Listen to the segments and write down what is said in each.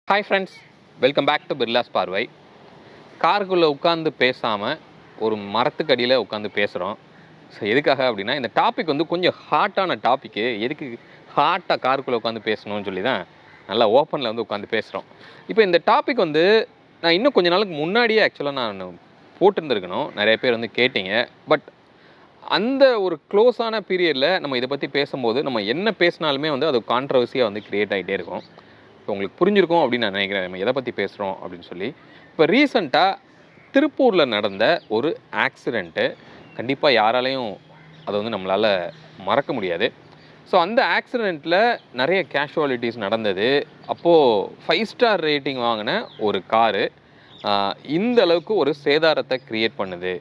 Hi friends, welcome back to Birla's பார்வை. காருக்குள்ளே உட்காந்து பேசாமல் ஒரு மரத்துக்கு அடியில் உட்காந்து பேசுகிறோம். ஸோ எதுக்காக அப்படின்னா, இந்த டாபிக் வந்து கொஞ்சம் ஹாட்டான டாப்பிக்கு. எதுக்கு ஹாட்டாக காருக்குள்ளே உட்காந்து பேசணும்னு சொல்லி தான் நல்லா ஓப்பனில் வந்து உட்காந்து பேசுகிறோம். இப்போ இந்த டாபிக் வந்து நான் இன்னும் கொஞ்ச நாளுக்கு முன்னாடியே ஆக்சுவலாக நான் போட்டிருந்துருக்கணும். நிறைய பேர் வந்து கேட்டிங்க. பட் அந்த ஒரு க்ளோஸான பீரியடில் நம்ம இதை பற்றி பேசும்போது நம்ம என்ன பேசினாலுமே வந்து அது கான்ட்ரவர்சியாக வந்து க்ரியேட் ஆகிட்டே இருக்கும். இப்போ உங்களுக்கு புரிஞ்சிருக்கும் அப்படின்னு நான் நினைக்கிறேன் நம்ம எதை பற்றி பேசுகிறோம் அப்படின்னு சொல்லி. இப்போ ரீசண்டாக திருப்பூரில் நடந்த ஒரு ஆக்சிடெண்ட்டு கண்டிப்பாக யாராலையும் அதை வந்து நம்மளால் மறக்க முடியாது. ஸோ அந்த ஆக்சிடெண்ட்டில் நிறைய கேஷுவாலிட்டிஸ் நடந்தது. அப்போது 5 ஸ்டார் ரேட்டிங் வாங்கின ஒரு காரு இந்த அளவுக்கு ஒரு சேதாரத்தை க்ரியேட் பண்ணுது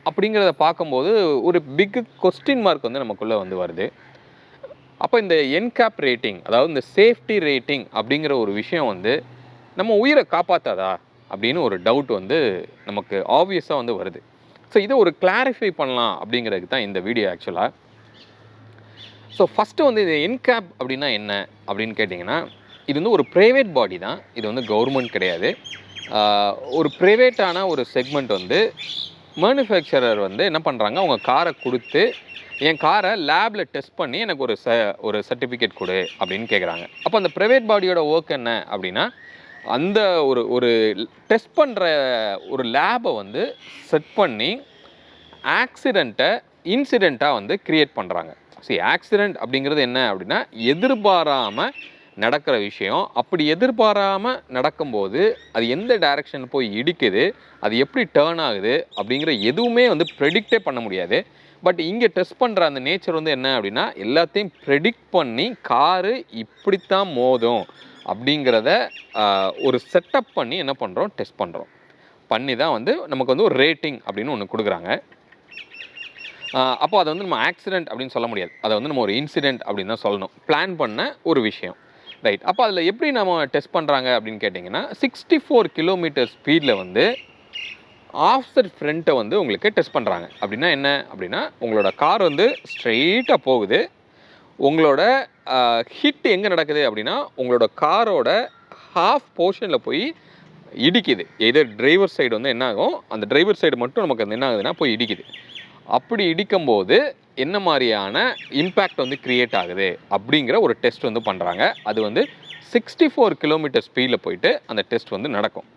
அப்படிங்கிறத பார்க்கும்போது ஒரு பிக் கொஸ்டின் மார்க் வந்து நமக்குள்ளே வந்து வருது. அப்போ இந்த NCAP ரேட்டிங், அதாவது இந்த சேஃப்டி ரேட்டிங் அப்படிங்கிற ஒரு விஷயம் வந்து நம்ம உயிரை காப்பாற்றாதா அப்படின்னு ஒரு டவுட் வந்து நமக்கு ஆப்வியஸாக வந்து வருது. ஸோ இதை ஒரு கிளாரிஃபை பண்ணலாம் அப்படிங்கிறதுக்கு தான் இந்த வீடியோ ஆக்சுவலாக. ஸோ ஃபஸ்ட்டு வந்து இந்த NCAP அப்படின்னா என்ன அப்படின்னு கேட்டிங்கன்னா, இது வந்து ஒரு ப்ரைவேட் பாடி தான். இது வந்து கவர்மெண்ட் கிடையாது. ஒரு ப்ரைவேட்டான ஒரு செக்மெண்ட் வந்து மேனுஃபேக்சரர் வந்து என்ன பண்ணுறாங்க, அவங்க காரை கொடுத்து என் காரை லேபில் டெஸ்ட் பண்ணி எனக்கு ஒரு சர்டிஃபிகேட் கொடு அப்படின்னு கேட்குறாங்க. அப்போ அந்த ப்ரைவேட் பாடியோட ஒர்க் என்ன அப்படின்னா, அந்த ஒரு டெஸ்ட் பண்ணுற ஒரு லேபை வந்து செட் பண்ணி இன்சிடெண்ட்டாக வந்து க்ரியேட் பண்ணுறாங்க. சரி, ஆக்சிடெண்ட் அப்படிங்கிறது என்ன அப்படின்னா, எதிர்பாராமல் நடக்கிற விஷயம். அப்படி எதிர்பாராமல் நடக்கும்போது அது எந்த டைரக்ஷன் போய் இடிக்குது, அது எப்படி டேர்ன் ஆகுது அப்படிங்கிற எதுவுமே வந்து ப்ரெடிக்டே பண்ண முடியாது. பட் இங்கே டெஸ்ட் பண்ணுற அந்த நேச்சர் வந்து என்ன அப்படின்னா, எல்லாத்தையும் ப்ரெடிக்ட் பண்ணி காரு இப்படித்தான் மோதும் அப்படிங்கிறத ஒரு செட்டப் பண்ணி என்ன பண்ணுறோம், டெஸ்ட் பண்ணுறோம். பண்ணி தான் வந்து நமக்கு வந்து ஒரு ரேட்டிங் அப்படின்னு ஒன்று கொடுக்குறாங்க. அப்போ அதை வந்து நம்ம ஆக்சிடெண்ட் அப்படின்னு சொல்ல முடியாது. அதை வந்து நம்ம ஒரு இன்சிடெண்ட் அப்படின்னு தான் சொல்லணும். பிளான் பண்ண ஒரு விஷயம், ரைட்? அப்போ அதில் எப்படி நம்ம டெஸ்ட் பண்ணுறாங்க அப்படின்னு கேட்டிங்கன்னா, 64 கிலோமீட்டர் ஸ்பீடில் வந்து ஆஃப்செட் ஃப்ரண்ட்டை வந்து உங்களுக்கு டெஸ்ட் பண்ணுறாங்க. அப்படின்னா என்ன அப்படின்னா, உங்களோட கார் வந்து ஸ்ட்ரெயிட்டாக போகுது. உங்களோட ஹிட் எங்கே நடக்குது அப்படின்னா, உங்களோட காரோட ஹாஃப் போர்ஷனில் போய் இடிக்குது. எதர் டிரைவர் சைடு வந்து என்ன ஆகும், அந்த டிரைவர் சைடு மட்டும் நமக்கு அது என்ன ஆகுதுன்னா போய் இடிக்குது. அப்படி இடிக்கும்போது என்ன மாதிரியான இம்பேக்ட் வந்து க்ரியேட் ஆகுது அப்படிங்கிற ஒரு டெஸ்ட் வந்து பண்ணுறாங்க. அது வந்து 64 கிலோமீட்டர் ஸ்பீடில் போயிட்டு அந்த டெஸ்ட் வந்து நடக்கும்.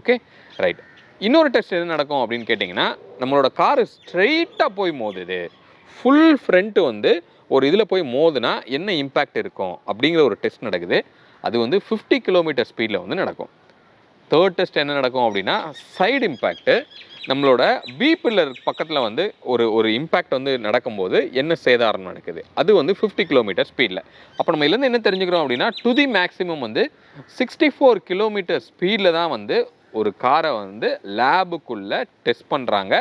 Okay, right. இன்னொரு டெஸ்ட் என்ன நடக்கும் அப்படின்னு கேட்டிங்கன்னா, நம்மளோட காரு ஸ்ட்ரெயிட்டாக போய் மோதுது, ஃபுல் ஃப்ரண்ட்டு வந்து ஒரு இதில் போய் மோதுனா என்ன இம்பேக்ட் இருக்கும் அப்படிங்கிற ஒரு டெஸ்ட் நடக்குது. அது வந்து 50 கிலோமீட்டர் ஸ்பீடில் வந்து நடக்கும். தேர்ட் டெஸ்ட் என்ன நடக்கும் அப்படின்னா, சைடு இம்பேக்ட்டு. நம்மளோட பி பில்லர் பக்கத்தில் வந்து ஒரு இம்பேக்ட் வந்து நடக்கும்போது என்ன சேதாரம் நடக்குது, அது வந்து 50 கிலோமீட்டர் ஸ்பீடில். அப்போ நம்ம இதுலேருந்து என்ன தெரிஞ்சுக்கிறோம் அப்படின்னா, டு தி மேக்ஸிமம் வந்து 64 கிலோமீட்டர் ஸ்பீடில் தான் வந்து ஒரு காரை வந்து லேபுக்குள்ளே டெஸ்ட் பண்ணுறாங்க.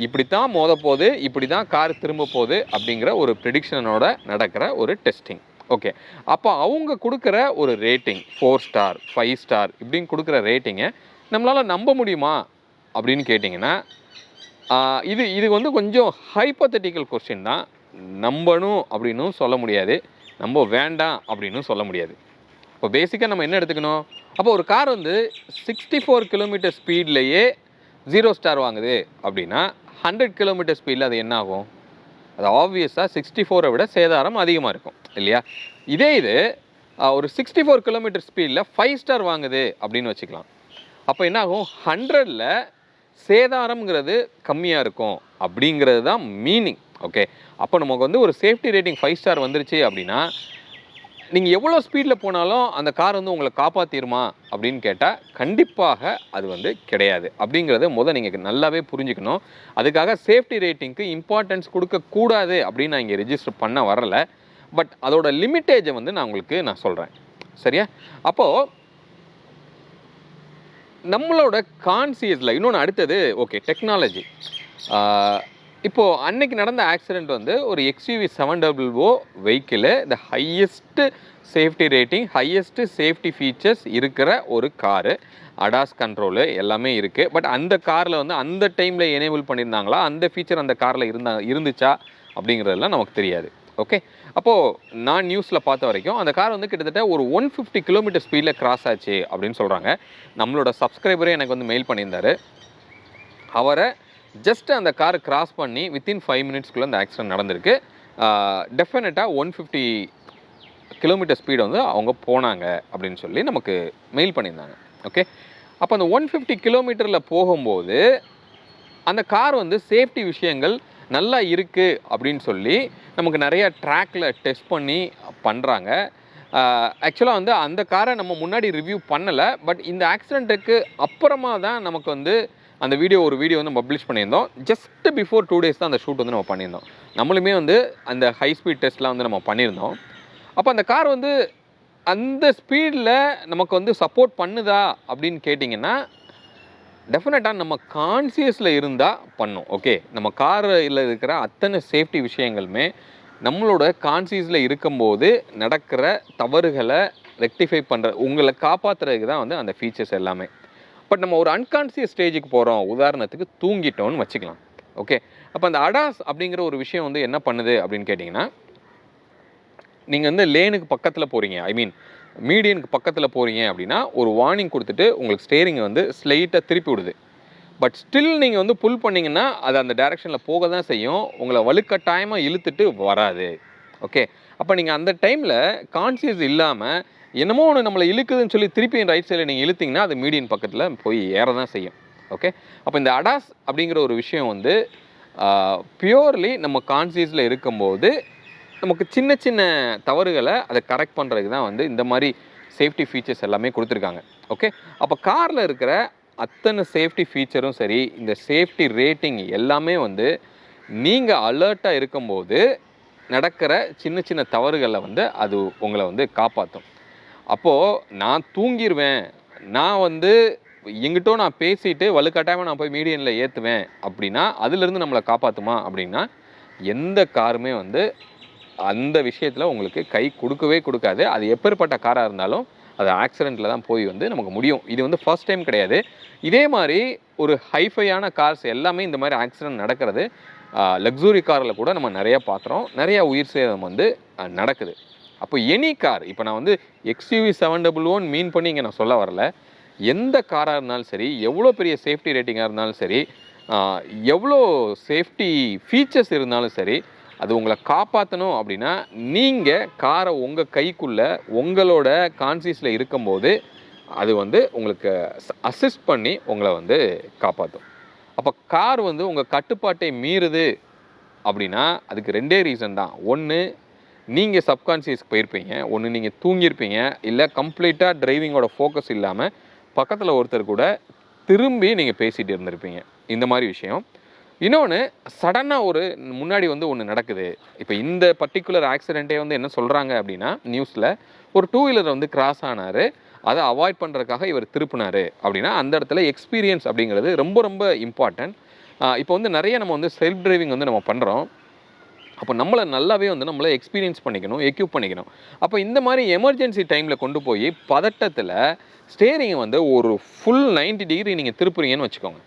இப்படி தான் மோத போகுது, இப்படி தான் கார் திரும்ப போகுது அப்படிங்கிற ஒரு ப்ரெடிக்ஷனோட நடக்கிற ஒரு டெஸ்டிங். ஓகே, அப்போ அவங்க கொடுக்குற ஒரு ரேட்டிங் 4 ஸ்டார் 5 ஸ்டார் இப்படின்னு கொடுக்குற ரேட்டிங்கை நம்மளால் நம்ப முடியுமா அப்படின்னு கேட்டிங்கன்னா, இது வந்து கொஞ்சம் ஹைப்போதெட்டிக்கல் கொஸ்டின் தான். நம்பணும் அப்படின்னும் சொல்ல முடியாது, நம்ப வேண்டாம் அப்படின்னும் சொல்ல முடியாது. இப்போ பேசிக்காக நம்ம என்ன எடுத்துக்கணும், அப்போ ஒரு கார் வந்து 64 கிலோமீட்டர் ஸ்பீட்லேயே 0 ஸ்டார் வாங்குது அப்படின்னா 100 கிலோமீட்டர் ஸ்பீடில் அது என்ன ஆகும்? அது ஆப்வியஸாக 64 விட சேதாரம் அதிகமாக இருக்கும் இல்லையா? இது ஒரு 64 கிலோமீட்டர் ஸ்பீடில் 5 ஸ்டார் வாங்குது அப்படின்னு வச்சுக்கலாம். அப்போ என்ன ஆகும், 100ல் சேதாரம்ங்கிறது கம்மியாக இருக்கும் அப்படிங்கிறது தான் மீனிங். ஓகே, அப்போ நமக்கு வந்து ஒரு சேஃப்டி ரேட்டிங் 5 ஸ்டார் வந்துருச்சு அப்படின்னா, நீங்கள் எவ்வளோ ஸ்பீடில் போனாலும் அந்த கார் வந்து உங்களை காப்பாற்றிடுமா அப்படின்னு கேட்டால் கண்டிப்பாக அது வந்து கிடையாது. அப்படிங்கிறத நீங்கள் நல்லாவே புரிஞ்சுக்கணும். அதுக்காக சேஃப்டி ரேட்டிங்க்கு இம்பார்ட்டன்ஸ் கொடுக்கக்கூடாது அப்படின்னு நான் இங்கே ரெஜிஸ்டர் பண்ண வரலை. பட் அதோட லிமிட்டேஜை வந்து நான் உங்களுக்கு சொல்கிறேன், சரியா? அப்போது நம்மளோட கான்சியஸில் இன்னொன்று அடுத்தது, ஓகே, டெக்னாலஜி. இப்போது அன்னைக்கு நடந்த ஆக்சிடெண்ட் வந்து ஒரு XUV 700 வெஹிக்கிளு, இந்த highest safety rating, highest safety features இருக்கிற ஒரு காரு. ADAS கண்ட்ரோலு எல்லாமே இருக்குது. பட் அந்த காரில் வந்து அந்த டைமில் எனேபிள் பண்ணியிருந்தாங்களா, அந்த ஃபீச்சர் அந்த காரில் இருந்துச்சா அப்படிங்கிறதெல்லாம் நமக்கு தெரியாது. ஓகே. அப்போது நான் நியூஸில் பார்த்த வரைக்கும் அந்த கார் வந்து கிட்டத்தட்ட ஒரு 150 கிலோமீட்டர் ஸ்பீடில் கிராஸ் ஆச்சு அப்படின்னு சொல்கிறாங்க. நம்மளோட சப்ஸ்கிரைபரே எனக்கு வந்து மெயில் பண்ணியிருந்தார். அவரை ஜஸ்ட் அந்த காரை கிராஸ் பண்ணி வித்தின் 5 மினிட்ஸ்க்குள்ளே அந்த ஆக்சிடென்ட் நடந்திருக்கு. டெஃபினட்டாக 150 கிலோமீட்டர் ஸ்பீடு வந்து அவங்க போனாங்க அப்படின்னு சொல்லி நமக்கு மெயில் பண்ணியிருந்தாங்க. ஓகே. அப்போ அந்த 150 கிலோமீட்டரில் போகும்போது அந்த கார் வந்து சேஃப்டி விஷயங்கள் நல்லா இருக்குது அப்படின்னு சொல்லி நமக்கு நிறைய ட்ராக்கில் டெஸ்ட் பண்ணி பண்ணுறாங்க. ஆக்சுவலாக வந்து அந்த காரை நம்ம முன்னாடி ரிவ்யூ பண்ணலை. பட் இந்த ஆக்சிடெண்ட்டுக்கு அப்புறமா தான் நமக்கு வந்து அந்த ஒரு வீடியோ வந்து பப்ளிஷ் பண்ணியிருந்தோம். ஜஸ்ட் பிஃபோர் 2 days தான் அந்த ஷூட் வந்து நம்ம பண்ணியிருந்தோம். நம்மளுமே வந்து அந்த ஹை ஸ்பீட் டெஸ்ட்லாம் வந்து நம்ம பண்ணியிருந்தோம். அப்போ அந்த கார் வந்து அந்த ஸ்பீடில் நமக்கு வந்து சப்போர்ட் பண்ணுதா அப்படின்னு கேட்டிங்கன்னா டெஃபினட்டாக நம்ம கான்சியஸில் இருந்தால் பண்ணும். ஓகே. நம்ம காரில் இருக்கிற அத்தனை சேஃப்டி விஷயங்களுமே நம்மளோட கான்சியஸில் இருக்கும்போது நடக்கிற தவறுகளை ரெக்டிஃபை பண்ணுற உங்களை காப்பாற்றுறதுக்கு தான் வந்து அந்த ஃபீச்சர்ஸ் எல்லாமே. பட் நம்ம ஒரு அன்கான்சியஸ் ஸ்டேஜுக்கு போகிறோம். உதாரணத்துக்கு தூங்கிட்டோன்னு வச்சுக்கலாம். ஓகே. அப்போ அந்த அடாஸ் அப்படிங்கிற ஒரு விஷயம் வந்து என்ன பண்ணுது அப்படின்னு கேட்டிங்கன்னா, நீங்கள் வந்து லேனுக்கு பக்கத்தில் போகிறீங்க, ஐ மீன் மீடியனுக்கு பக்கத்தில் போகிறீங்க அப்படின்னா ஒரு வார்னிங் கொடுத்துட்டு உங்களுக்கு ஸ்டேரிங்கை வந்து ஸ்லைட்டாக திருப்பி விடுது. பட் ஸ்டில் நீங்கள் வந்து புல் பண்ணிங்கன்னா அது அந்த டைரெக்ஷனில் போக தான் செய்யும். உங்களை வலுக்கட்டாயமாக இழுத்துட்டு வராது. ஓகே. அப்போ நீங்கள் அந்த டைமில் கான்சியஸ் இல்லாமல் என்னமோ ஒன்று நம்மளை இழுக்குதுன்னு சொல்லி திருப்பி ரைட் சைடில் நீங்கள் இழுத்திங்கன்னா அது மீடியன் பக்கத்தில் போய் ஏற தான் செய்யும். ஓகே. அப்போ இந்த அடாஸ் அப்படிங்கிற ஒரு விஷயம் வந்து பியூர்லி நம்ம கான்சியஸில் இருக்கும்போது நமக்கு சின்ன சின்ன தவறுகளை அதை கரெக்ட் பண்ணுறதுக்கு தான் வந்து இந்த மாதிரி சேஃப்டி ஃபீச்சர்ஸ் எல்லாமே கொடுத்துருக்காங்க. ஓகே. அப்போ காரில் இருக்கிற அத்தனை சேஃப்டி ஃபீச்சரும் சரி, இந்த சேஃப்டி ரேட்டிங் எல்லாமே வந்து நீங்கள் அலர்ட்டாக இருக்கும்போது நடக்கிற சின்ன சின்ன தவறுகளை வந்து அது உங்களை வந்து காப்பாற்றும். அப்போது நான் தூங்கிடுவேன், நான் வந்து எங்கிட்டோ நான் பேசிட்டு வலுக்கட்டாயமாக நான் போய் மீடியனில் ஏற்றுவேன் அப்படின்னா அதுலேருந்து நம்மளை காப்பாற்றுமா அப்படின்னா எந்த காருமே வந்து அந்த விஷயத்தில் உங்களுக்கு கை கொடுக்காது. அது எப்பேற்பட்ட காராக இருந்தாலும் அது ஆக்சிடெண்ட்டில் தான் போய் வந்து நமக்கு முடியும். இது வந்து ஃபர்ஸ்ட் டைம் கிடையாது. இதே மாதிரி ஒரு ஹைஃபையான கார்ஸ் எல்லாமே இந்த மாதிரி ஆக்சிடெண்ட் நடக்கிறது லக்ஸுரி காரில் கூட நம்ம நிறையா பார்க்குறோம். நிறையா உயிர் சேதம் வந்து நடக்குது. அப்போ எனி கார், இப்போ நான் வந்து XUV 711 மீன் பண்ணி இங்கே நான் சொல்ல வரல. எந்த காராக இருந்தாலும் சரி, எவ்வளோ பெரிய சேஃப்டி ரேட்டிங்காக இருந்தாலும் சரி, எவ்வளோ சேஃப்டி ஃபீச்சர்ஸ் இருந்தாலும் சரி, அது உங்களை காப்பாற்றணும் அப்படின்னா நீங்கள் காரை உங்கள் கைக்குள்ளே உங்களோட கான்சியஸில் இருக்கும்போது அது வந்து உங்களுக்கு அசிஸ்ட் பண்ணி உங்களை வந்து காப்பாற்றும். அப்போ கார் வந்து உங்கள் கட்டுப்பாட்டை மீறுது அப்படின்னா அதுக்கு 2 ரீசன் தான். ஒன்று, நீங்கள் சப்கான்சியஸ்க்கு போயிருப்பீங்க, ஒன்று நீங்கள் தூங்கியிருப்பீங்க, இல்லை கம்ப்ளீட்டாக டிரைவிங்கோட ஃபோக்கஸ் இல்லாமல் பக்கத்தில் ஒருத்தர் கூட திரும்பி நீங்கள் பேசிகிட்டு இருந்திருப்பீங்க. இந்த மாதிரி விஷயம். இன்னொன்று, சடனாக ஒரு முன்னாடி வந்து ஒன்று நடக்குது. இப்போ இந்த பர்டிகுலர் ஆக்சிடெண்ட்டே வந்து என்ன சொல்கிறாங்க அப்படின்னா நியூஸில், ஒரு 2 வீலர் வந்து கிராஸ் ஆனார், அதை அவாய்ட் பண்ணுறதுக்காக இவர் திருப்பினார் அப்படின்னா அந்த இடத்துல எக்ஸ்பீரியன்ஸ் அப்படிங்கிறது ரொம்ப ரொம்ப இம்பார்ட்டன்ட். இப்போ வந்து நிறைய நம்ம வந்து செல்ஃப் டிரைவிங் வந்து நம்ம பண்ணுறோம். அப்போ நம்மளை நல்லாவே வந்து நம்மளை எக்ஸ்பீரியன்ஸ் பண்ணிக்கணும், எக்யூப் பண்ணிக்கணும். அப்போ இந்த மாதிரி எமர்ஜென்சி டைமில் கொண்டு போய் பதட்டத்தில் ஸ்டேரிங்கை வந்து ஒரு ஃபுல் 90 டிகிரி நீங்கள் திருப்புறீங்கன்னு வச்சுக்கோங்க.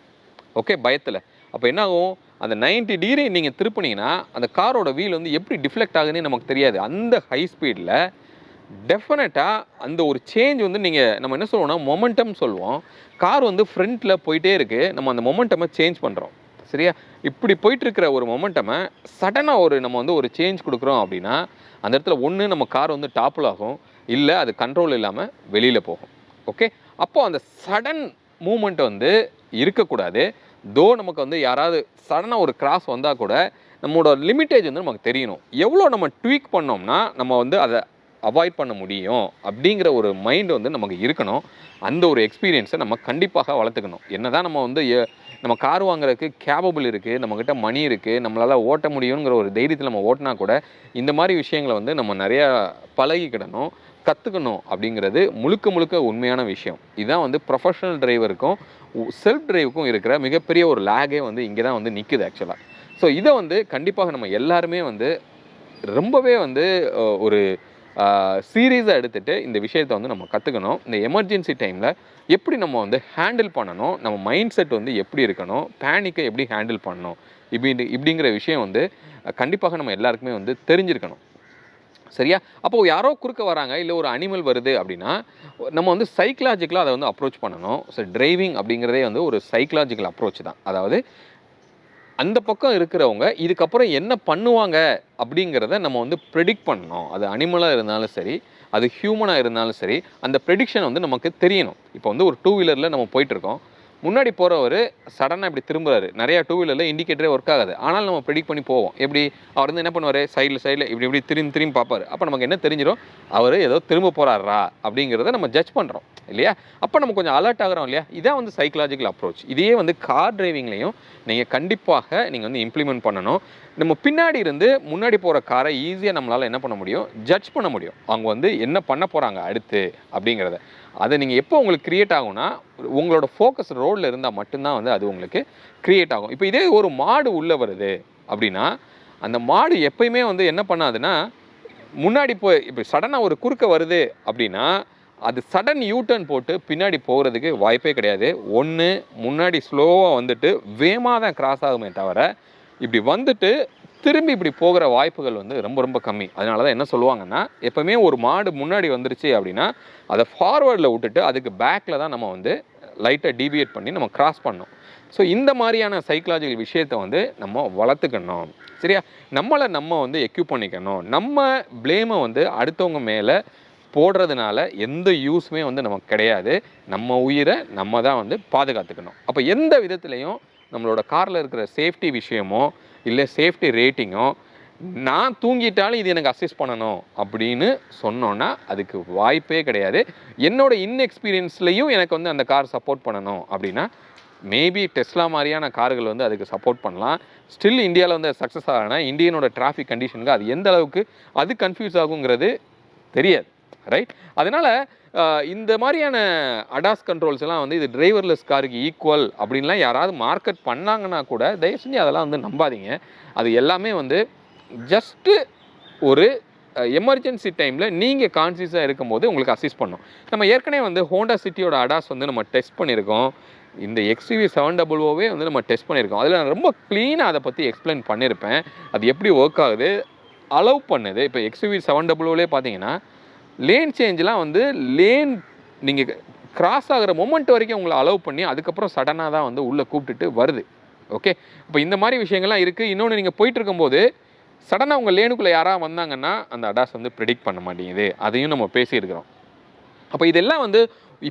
ஓகே. பயத்தில் அப்போ என்ன ஆகும், அந்த 90 டிகிரி நீங்கள் திருப்பினீங்கன்னா அந்த காரோட வீல் வந்து எப்படி டிஃப்ளெக்ட் ஆகுதுன்னு நமக்கு தெரியாது. அந்த ஹை ஸ்பீடில் டெஃபினட்டாக அந்த ஒரு சேஞ்ச் வந்து நம்ம என்ன சொல்லுவோம்னா மொமெண்டம் சொல்லுவோம். கார் வந்து ஃப்ரண்ட்டில் போயிட்டே இருக்குது, நம்ம அந்த மொமெண்டமை சேஞ்ச் பண்ணுறோம். சரியா? இப்படி போயிட்டுருக்கிற ஒரு மொமெண்டமை சடனாக நம்ம வந்து ஒரு சேஞ்ச் கொடுக்குறோம் அப்படின்னா அந்த இடத்துல ஒன்று நம்ம கார் வந்து டாப்பில் ஆகும், இல்லை அது கண்ட்ரோல் இல்லாமல் வெளியில் போகும். ஓகே. அப்போது அந்த சடன் மூமெண்ட் வந்து இருக்கக்கூடாது. நமக்கு வந்து யாராவது சடனாக ஒரு கிராஸ் வந்தால் கூட நம்மளோட லிமிட்டேஜ் வந்து நமக்கு தெரியணும். எவ்வளோ நம்ம ட்வீக் பண்ணோம்னா நம்ம வந்து அதை அவாய்ட் பண்ண முடியும் அப்படிங்கிற ஒரு மைண்ட் வந்து நமக்கு இருக்கணும். அந்த ஒரு எக்ஸ்பீரியன்ஸை நம்ம கண்டிப்பாக வளர்த்துக்கணும். என்ன தான் நம்ம வந்து நம்ம கார் வாங்குறதுக்கு கேபபிள் இருக்குது, நம்மக்கிட்ட மணி இருக்குது, நம்மளால் ஓட்ட முடியுங்கிற ஒரு தைரியத்தில் நம்ம ஓட்டினா கூட இந்த மாதிரி விஷயங்களை வந்து நம்ம நிறையா பழகிக்கிடணும், கற்றுக்கணும். அப்படிங்கிறது முழுக்க உண்மையான விஷயம். இதுதான் வந்து ப்ரொஃபஷனல் டிரைவருக்கும் செல்ஃப் டிரைவுக்கும் இருக்கிற மிகப்பெரிய ஒரு லேகே வந்து இங்கே தான் வந்து நிற்குது ஆக்சுவலாக. ஸோ இதை வந்து கண்டிப்பாக நம்ம எல்லாருமே வந்து ரொம்பவே வந்து ஒரு சீரியஸாக எடுத்துகிட்டு இந்த விஷயத்தை வந்து நம்ம கற்றுக்கணும். இந்த எமர்ஜென்சி டைமில் எப்படி நம்ம வந்து ஹேண்டில் பண்ணணும், நம்ம மைண்ட் செட் வந்து எப்படி இருக்கணும், பேனிக்கை எப்படி ஹேண்டில் பண்ணணும், இப்படிங்கிற விஷயம் வந்து கண்டிப்பாக நம்ம எல்லாருக்குமே வந்து தெரிஞ்சிருக்கணும். சரியா? அப்போது யாரோ குறுக்க வராங்க, இல்லை ஒரு அனிமல் வருது அப்படின்னா நம்ம வந்து சைக்கலாஜிக்கலாக அதை வந்து அப்ரோச் பண்ணணும். ஸோ டிரைவிங் அப்படிங்கிறதே வந்து ஒரு சைக்கலாஜிக்கல் அப்ரோச் தான். அதாவது அந்த பக்கம் இருக்கிறவங்க இதுக்கப்புறம் என்ன பண்ணுவாங்க அப்படிங்கிறத நம்ம வந்து ப்ரெடிக்ட் பண்ணணும். அது அனிமலாக இருந்தாலும் சரி, அது ஹியூமனாக இருந்தாலும் சரி, அந்த ப்ரெடிக்ஷன் வந்து நமக்கு தெரியணும். இப்போ வந்து ஒரு 2 வீலரில் நம்ம போயிட்டுருக்கோம், முன்னாடி போகிறவர் சடனாக இப்படி திரும்புறாரு. நிறையா 2 வீலரில் இண்டிகேட்டரே ஒர்க் ஆகாது. ஆனாலும் நம்ம ப்ரெடிக்ட் பண்ணி போவோம். எப்படி அவர் வந்து என்ன பண்ணுவார், சைடில் இப்படி திரும்பி பார்ப்பார். அப்போ நமக்கு என்ன தெரிஞ்சிடும், அவர் ஏதோ திரும்ப போகிறாரா அப்படிங்கிறத நம்ம ஜட்ஜ் பண்ணுறோம் இல்லையா? அப்போ நம்ம கொஞ்சம் அலர்ட் ஆகிறோம் இல்லையா? இதான் வந்து சைக்கலாஜிக்கல் அப்ரோச். இதே வந்து கார் டிரைவிங்லேயும் நீங்கள் கண்டிப்பாக நீங்கள் வந்து இம்ப்ளிமெண்ட் பண்ணணும். நம்ம பின்னாடி இருந்து முன்னாடி போகிற காரை ஈஸியாக நம்மளால் என்ன பண்ண முடியும், ஜட்ஜ் பண்ண முடியும். அவங்க வந்து என்ன பண்ண போகிறாங்க அடுத்து அப்படிங்கிறத. அதை நீங்கள் எப்போ உங்களுக்கு க்ரியேட் ஆகும்னா, உங்களோட ஃபோக்கஸ் ரோடில் இருந்தால் மட்டும்தான் வந்து அது உங்களுக்கு க்ரியேட் ஆகும். இப்போ இதே ஒரு மாடு உள்ளே வருது அப்படின்னா, அந்த மாடு எப்பயுமே வந்து என்ன பண்ணாதுன்னா, முன்னாடி போய் இப்போ சடனாக ஒரு குறுக்க வருது அப்படின்னா, அது சடன் யூட்டர்ன் போட்டு பின்னாடி போகிறதுக்கு வாய்ப்பே கிடையாது. ஒன்று முன்னாடி ஸ்லோவாக வந்துட்டு வேகமாக தான் கிராஸ் ஆகுமே தவிர, இப்படி வந்துட்டு திரும்பி இப்படி போகிற வாய்ப்புகள் வந்து ரொம்ப ரொம்ப கம்மி. அதனால தான் என்ன சொல்லுவாங்கன்னா, எப்போவுமே ஒரு மாடு முன்னாடி வந்துருச்சு அப்படின்னா அதை ஃபார்வர்டில் விட்டுட்டு அதுக்கு பேக்கில் தான் நம்ம வந்து லைட்டாக டீவியேட் பண்ணி நம்ம கிராஸ் பண்ணணும். ஸோ இந்த மாதிரியான சைக்கலாஜிக்கல் விஷயத்தை வந்து நம்ம வளர்த்துக்கணும். சரியா? நம்மளை நம்ம வந்து எக்யூப் பண்ணிக்கணும். நம்ம ப்ளேமை வந்து அடுத்தவங்க மேலே போடுறதுனால எந்த யூஸுமே வந்து நமக்கு கிடையாது. நம்ம உயிரை நம்ம தான் வந்து பாதுகாத்துக்கணும். அப்போ எந்த விதத்துலையும் நம்மளோட காரில் இருக்கிற சேஃப்டி விஷயமோ இல்லை சேஃப்டி ரேட்டிங்கோ, நான் தூங்கிட்டாலும் இது எனக்கு அசிஸ்ட் பண்ணணும் அப்படின்னு சொன்னோன்னா அதுக்கு வாய்ப்பே கிடையாது. என்னோட இன்எக்ஸ்பீரியன்ஸ்லையும் எனக்கு வந்து அந்த கார் சப்போர்ட் பண்ணணும் அப்படின்னா மேபி டெஸ்லா மாதிரியான கார்கள் வந்து அதுக்கு சப்போர்ட் பண்ணலாம். ஸ்டில் இந்தியாவில் வந்து சக்ஸஸ் ஆகனா இந்தியனோட டிராஃபிக் கண்டிஷனுக்கு அது எந்த அளவுக்கு அது கன்ஃபியூஸ் ஆகுங்கிறது தெரியாது. ரைட்? அதனால் இந்த மாதிரியான அடாஸ் கண்ட்ரோல்ஸ் எல்லாம் வந்து இது டிரைவர்லெஸ் காருக்கு ஈக்குவல் அப்படின்லாம் யாராவது மார்க்கெட் பண்ணாங்கன்னா கூட தயவு செஞ்சு அதெல்லாம் வந்து நம்பாதீங்க. அது எல்லாமே வந்து ஜஸ்ட்டு ஒரு எமர்ஜென்சி டைமில் நீங்கள் கான்சியஸாக இருக்கும்போது உங்களுக்கு அசிஸ்ட் பண்ணும். நம்ம ஏற்கனவே வந்து ஹோண்டா சிட்டியோட அடாஸ் வந்து நம்ம டெஸ்ட் பண்ணியிருக்கோம். இந்த XUV 700வே வந்து நம்ம டெஸ்ட் பண்ணியிருக்கோம். அதில் நான் ரொம்ப க்ளீனாக அதை பற்றி எக்ஸ்பிளைன் பண்ணியிருப்பேன். அது எப்படி ஒர்க் ஆகுது, அலோவ் பண்ணுது. இப்போ XUV 700லே பார்த்தீங்கன்னா லேன் சேஞ்செலாம் வந்து லேன் நீங்கள் கிராஸ் ஆகிற மொமெண்ட் வரைக்கும் உங்களை அலோவ் பண்ணி அதுக்கப்புறம் சடனாக தான் வந்து உள்ளே கூப்பிட்டுட்டு வருது. ஓகே, இப்போ இந்த மாதிரி விஷயங்கள்லாம் இருக்குது. இன்னொன்று, நீங்கள் போயிட்டு இருக்கும்போது சடனாக உங்கள் லேனுக்குள்ளே யாராவது வந்தாங்கன்னா அந்த அடாஸ் வந்து ப்ரெடிக்ட் பண்ண மாட்டேங்குது. அதையும் நம்ம பேசியிருக்கிறோம். அப்போ இதெல்லாம் வந்து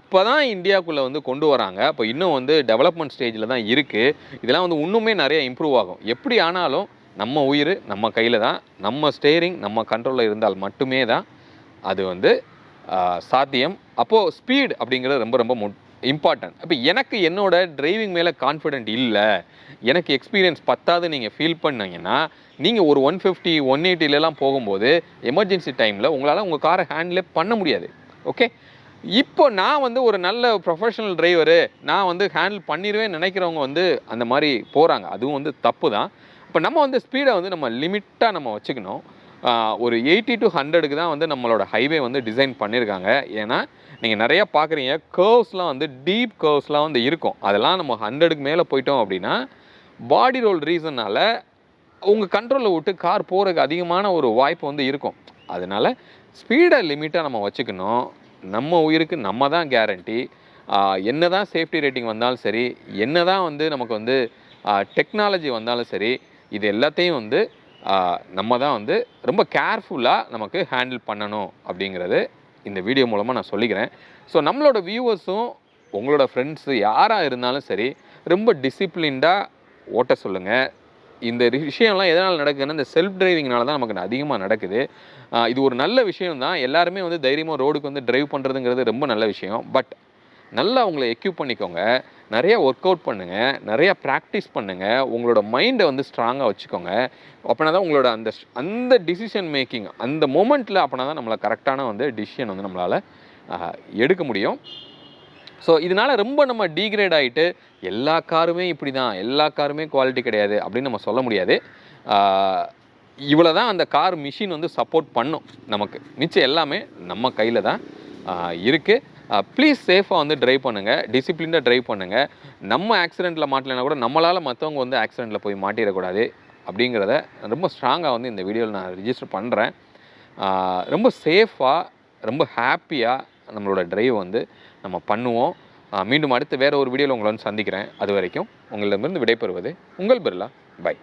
இப்போ தான் இந்தியாவுக்குள்ளே வந்து கொண்டு வராங்க. அப்போ இன்னும் வந்து டெவலப்மெண்ட் ஸ்டேஜில் தான் இருக்குது. இதெல்லாம் வந்து இன்னுமே நிறைய இம்ப்ரூவ் ஆகும். எப்படி ஆனாலும் நம்ம உயிர் நம்ம கையில் தான். நம்ம ஸ்டேரிங் நம்ம கண்ட்ரோலில் இருந்தால் மட்டுமே தான் அது வந்து சாத்தியம். அப்போது ஸ்பீட் அப்படிங்கிறது ரொம்ப ரொம்ப இம்பார்ட்டன்ட். அப்போ எனக்கு என்னோட டிரைவிங் மேலே கான்ஃபிடென்ட் இல்லை, எனக்கு எக்ஸ்பீரியன்ஸ் பத்தாது நீங்கள் ஃபீல் பண்ணிங்கன்னா நீங்கள் ஒரு 150 180லலாம் போகும்போது எமர்ஜென்சி டைமில் உங்களால் உங்கள் காரை ஹேண்டிலே பண்ண முடியாது. ஓகே, இப்போ நான் வந்து ஒரு நல்ல ப்ரொஃபஷனல் டிரைவரு, நான் வந்து ஹேண்டில் பண்ணிடுவேன் நினைக்கிறவங்க வந்து அந்த மாதிரி போகிறாங்க. அதுவும் வந்து தப்பு தான். இப்போ நம்ம வந்து ஸ்பீடை வந்து நம்ம லிமிட்டாக நம்ம வச்சுக்கணும். ஒரு 80 to 100க்கு தான் வந்து நம்மளோட ஹைவே வந்து டிசைன் பண்ணியிருக்காங்க. ஏன்னா நீங்கள் நிறையா பார்க்குறீங்க, கர்வ்ஸ்லாம் வந்து டீப் கர்வ்ஸ்லாம் வந்து இருக்கும். அதெல்லாம் நம்ம 100க்கு மேலே போயிட்டோம் அப்படின்னா பாடி ரோல் ரீசனால் உங்கள் கண்ட்ரோலில் விட்டு கார் போகிறதுக்கு அதிகமான ஒரு வாய்ப்பு வந்து இருக்கும். அதனால் ஸ்பீடை லிமிட்டாக நம்ம வச்சுக்கணும். நம்ம உயிருக்கு நம்ம தான் கேரண்டி. என்ன தான் சேஃப்டி ரேட்டிங் வந்தாலும் சரி, என்ன தான் வந்து நமக்கு வந்து டெக்னாலஜி வந்தாலும் சரி, இது எல்லாத்தையும் வந்து நம்ம தான் வந்து ரொம்ப கேர்ஃபுல்லாக நமக்கு ஹேண்டில் பண்ணணும் அப்படிங்கிறது இந்த வீடியோ மூலமாக நான் சொல்லிக்கிறேன். ஸோ நம்மளோட வியூவர்ஸும் உங்களோட ஃப்ரெண்ட்ஸு யாராக இருந்தாலும் சரி ரொம்ப டிசிப்ளின்டாக ஓட்ட சொல்லுங்கள். இந்த விஷயம்லாம் எதனால் நடக்குதுன்னா இந்த செல்ஃப் டிரைவிங்னால தான் நமக்கு அதிகமாக நடக்குது. இது ஒரு நல்ல விஷயம் தான். எல்லாருமே வந்து தைரியமாக ரோடுக்கு வந்து டிரைவ் பண்ணுறதுங்கிறது ரொம்ப நல்ல விஷயம். பட் நல்லா உங்களை எக்யூப் பண்ணிக்கோங்க, நிறைய ஒர்க் அவுட் பண்ணுங்கள், நிறையா ப்ராக்டிஸ் பண்ணுங்கள், உங்களோட மைண்டை வந்து ஸ்ட்ராங்காக வச்சுக்கோங்க. அப்படின்னா தான் உங்களோட அந்த டிசிஷன் மேக்கிங் அந்த மொமெண்ட்டில் அப்படின்னா தான் நம்மளை கரெக்டான வந்து டிசிஷன் வந்து நம்மளால் எடுக்க முடியும். ஸோ இதனால் ரொம்ப நம்ம டீக்ரேட் ஆகிட்டு எல்லா காருமே இப்படி தான், எல்லா காருமே குவாலிட்டி கிடையாது அப்படின்னு நம்ம சொல்ல முடியாது. இவ்வளோ தான் அந்த கார் மிஷின் வந்து சப்போர்ட் பண்ணும் நமக்கு. மிச்சம் எல்லாமே நம்ம கையில் தான் இருக்குது. ப்ளீஸ் சேஃபாக வந்து ட்ரைவ் பண்ணுங்கள், டிசிப்ளினாக ட்ரைவ் பண்ணுங்கள். நம்ம ஆக்சிடெண்ட்டில் மாட்டலைன்னா கூட நம்மளால் மற்றவங்க வந்து ஆக்சிடெண்ட்டில் போய் மாட்டிடக்கூடாது அப்படிங்கிறத ரொம்ப ஸ்ட்ராங்காக வந்து இந்த வீடியோவில் நான் ரிஜிஸ்டர் பண்ணுறேன். ரொம்ப சேஃபாக, ரொம்ப ஹாப்பியாக நம்மளோட ட்ரைவ் வந்து நம்ம பண்ணுவோம். மீண்டும் அடுத்து வேறு ஒரு வீடியோவில் உங்களை வந்து சந்திக்கிறேன். அது வரைக்கும் உங்களிடமிருந்து விடைபெறுவது உங்கள் பிர்லா. பை.